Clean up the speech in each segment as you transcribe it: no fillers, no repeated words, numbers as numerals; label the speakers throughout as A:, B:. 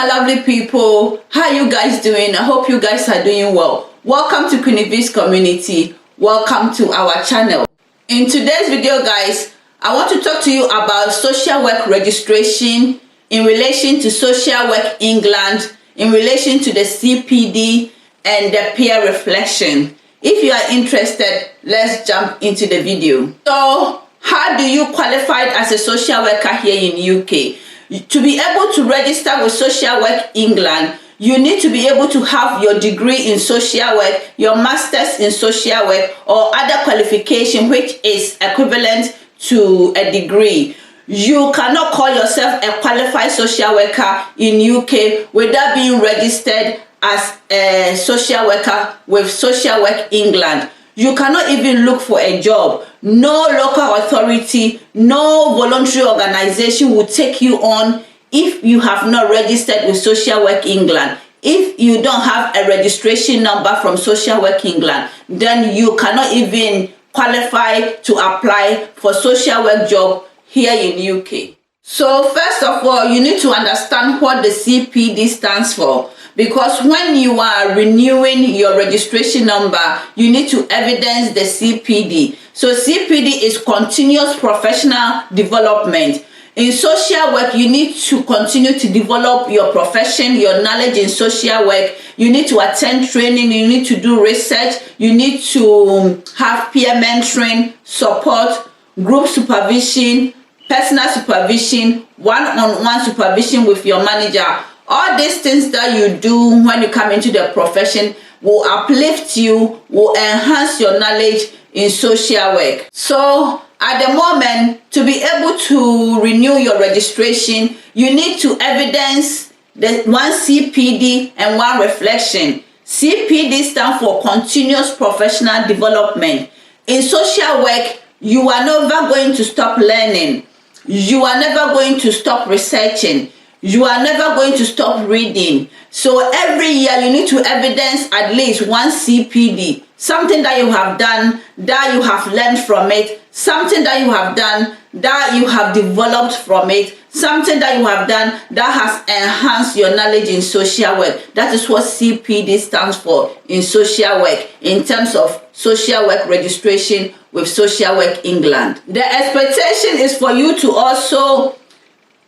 A: my lovely people, how you guys doing? I hope you guys are doing well. Welcome to Queen V's community. Welcome to our channel. In today's video, guys, I want to talk to you about social work registration in relation to Social Work England, in relation to the C.P.D and the peer reflection. If you are interested, let's jump into the video. So, how do you qualify as a social worker here in UK? To be able to register with Social Work England, you need to be able to have your degree in social work, your master's in social work, or other qualification which is equivalent to a degree. You cannot call yourself a qualified social worker in UK without being registered as a social worker with Social Work England. You cannot even look for a job. No local authority, no voluntary organization will take you on if you have not registered with Social Work England. If you don't have a registration number from Social Work England, then you cannot even qualify to apply for social work job here in UK. So first of all, you need to understand what the C.P.D stands for. Because when you are renewing your registration number, you need to evidence the C.P.D. So C.P.D is continuous professional development. In social work, you need to continue to develop your profession, your knowledge in social work. You need to attend training, you need to do research, you need to have peer mentoring, support, group supervision, personal supervision, one-on-one supervision with your manager. All these things that you do when you come into the profession will uplift you, will enhance your knowledge in social work. So at the moment, to be able to renew your registration, you need to evidence the one C.P.D and one reflection. C.P.D stands for continuous professional development. In social work, you are never going to stop learning. You are never going to stop researching. You are never going to stop reading. So every year you need to evidence at least one C.P.D. Something that you have done, that you have learned from it. Something that you have done, that you have developed from it. Something that you have done that has enhanced your knowledge in social work. That is what C.P.D stands for in social work, in terms of social work registration with Social Work England. The expectation is for you to also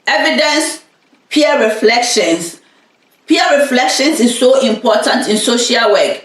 A: evidence peer reflections. Peer reflections is so important in social work.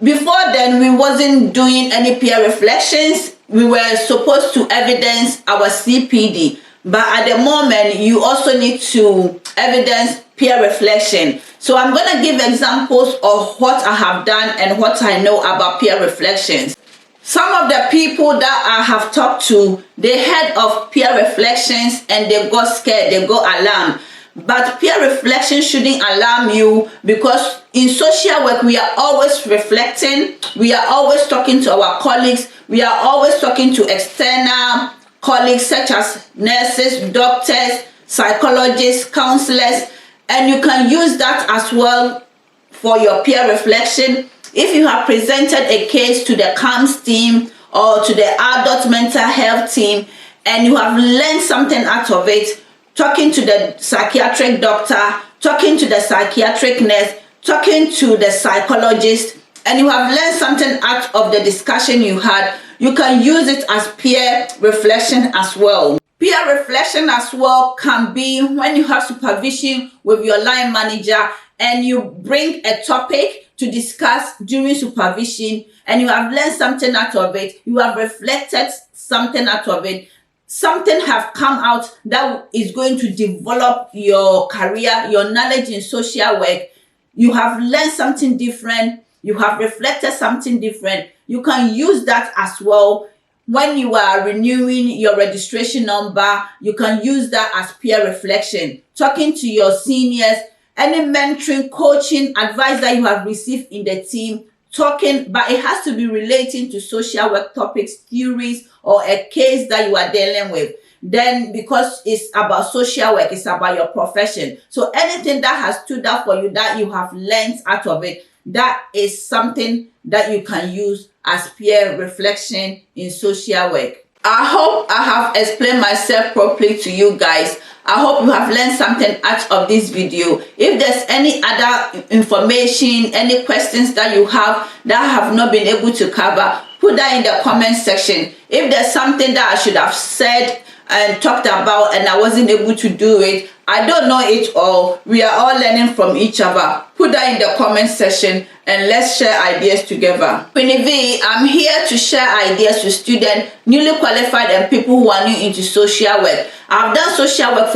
A: Before then, we wasn't doing any peer reflections. We were supposed to evidence our C.P.D. But at the moment, you also need to evidence peer reflection. So I'm going to give examples of what I have done and what I know about peer reflections. Some of the people that I have talked to, they heard of peer reflections and they got scared, they got alarmed. But peer reflection shouldn't alarm you, because in social work, we are always reflecting. We are always talking to our colleagues. We are always talking to external colleagues such as nurses, doctors, psychologists, counselors. And you can use that as well for your peer reflection. If you have presented a case to the CAMS team or to the adult mental health team and you have learned something out of it, talking to the psychiatric doctor, talking to the psychiatric nurse, talking to the psychologist, and you have learned something out of the discussion you had, you can use it as peer reflection as well. Peer reflection as well can be when you have supervision with your line manager and you bring a topic to discuss during supervision and you have learned something out of it, you have reflected something out of it, something have come out that is going to develop your career, your knowledge in social work. You have learned something different, you have reflected something different. You can use that as well. When you are renewing your registration number, you can use that as peer reflection. Talking to your seniors, any mentoring, coaching, advice that you have received in the team, talking, but it has to be relating to social work topics, theories, or a case that you are dealing with. Then, because it's about social work, it's about your profession. So anything that has stood out for you, that you have learned out of it, that is something that you can use as peer reflection in social work. I hope I have explained myself properly to you guys. I hope you have learned something out of this video. If there's any other information, any questions that you have that I have not been able to cover, put that in the comment section. If there's something that I should have said and talked about and I wasn't able to do it, I don't know it all. We are all learning from each other. Put that in the comment section and let's share ideas together. Queenie V, I'm here to share ideas with students, newly qualified and people who are new into social work. I've done social work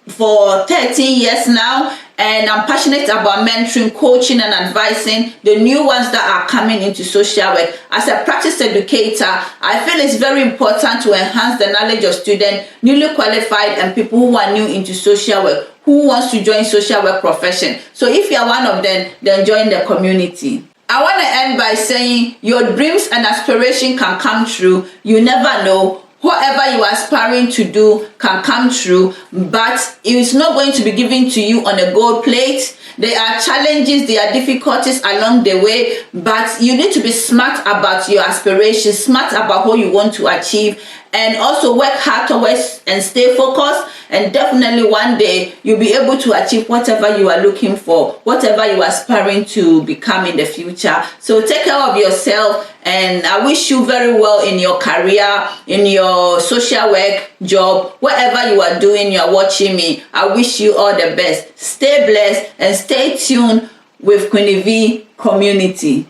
A: for 13 years now, and I'm passionate about mentoring, coaching and advising the new ones that are coming into social work. As a practice educator, I feel it's very important to enhance the knowledge of students, newly qualified and people who are new into social work, who wants to join social work profession. So if you're one of them, then join the community. I want to end by saying your dreams and aspirations can come true. You never know. Whatever you are aspiring to do can come true, but it is not going to be given to you on a gold plate. There are challenges, there are difficulties along the way, but you need to be smart about your aspirations, smart about what you want to achieve, and also work hard towards and stay focused. And definitely one day you'll be able to achieve whatever you are looking for, whatever you are aspiring to become in the future. So take care of yourself, and I wish you very well in your career, in your social work job, whatever you are doing, you are watching me. I wish you all the best. Stay blessed and stay tuned with Queenie V Community.